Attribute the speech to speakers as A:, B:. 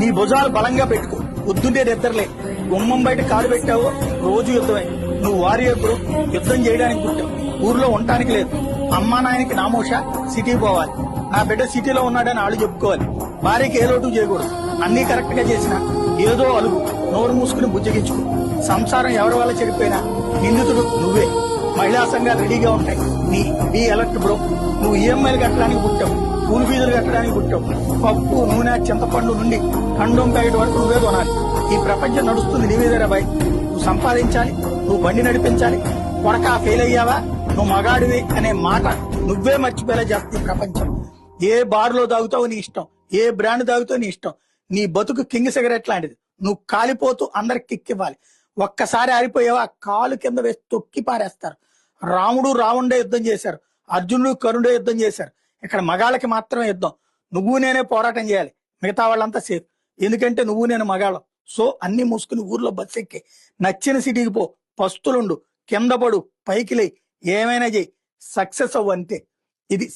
A: నీ భుజాలు బలంగా పెట్టుకో, పొద్దుంటే నిద్రలే. గుమ్మం బయట కాలు పెట్టావో రోజు యుద్ధమే. నువ్వు వారియర్ బ్రో, యుద్ధం చేయడానికి పుట్టావు, ఊర్లో ఉండటానికి లేదు. అమ్మా నాయనకి నామోషా, సిటీ పోవాలి. నా బిడ్డ సిటీలో ఉన్నాడని వాళ్ళు చెప్పుకోవాలి. భార్యకి ఏ లోటు చేయకూడదు. అన్ని కరెక్ట్ గా చేసినా ఏదో అలుగు, నోరు మూసుకుని బుజ్జగించుకో. సంసారం ఎవరి వల్ల చెడిపోయినా నిందితుడు నువ్వే. మహిళా సంఘాలు రెడీగా ఉంటాయి. నీ ఎలక్ట్ బ్రో. నువ్వు ఈఎంఐలు కట్టడానికి పుట్టావు, స్కూల్ ఫీజులు కట్టడానికి పుట్టావు. పప్పు నూనె చింతపండు నుండి కండోం ప్యాకెట్ వరకు నువ్వే కొనాలి. ఈ ప్రపంచం నడుస్తుంది నీ మీదే బాయ్. నువ్వు సంపాదించాలి, నువ్వు బండి నడిపించాలి. కొడక ఫెయిల్ అయ్యావా, నువ్వు మగాడివి అనే మాట నువ్వే మర్చిపోయేలా చేస్తుంది ప్రపంచం. ఏ బార్లో తాగుతావో నీ ఇష్టం, ఏ బ్రాండ్ తాగుతావో నీ ఇష్టం. నీ బతుకు కింగ్ సిగరెట్ లాంటిది. నువ్వు కాలిపోతూ అందరికి కిక్ ఇవ్వాలి. ఒక్కసారి ఆరిపోయావా కాలు కింద వేసి తొక్కి పారేస్తారు. రాముడు రావణుడే యుద్ధం చేశారు, అర్జునుడు కరుణుడే యుద్ధం చేశారు. ఇక్కడ మగాళ్ళకి మాత్రమే యుద్ధం. నువ్వు నేనే పోరాటం చేయాలి, మిగతా వాళ్ళంతా సేఫ్. ఎందుకంటే నువ్వు నేను మగాళ్ళం. సో అన్ని మూసుకుని ఊర్లో బస్సు ఎక్కి నచ్చిన సిటీకి పో, పస్తులుండు, కింద పడు, పైకి లే, ఏమైనా చేయి, సక్సెస్ అవ్వు అంతే. ఇది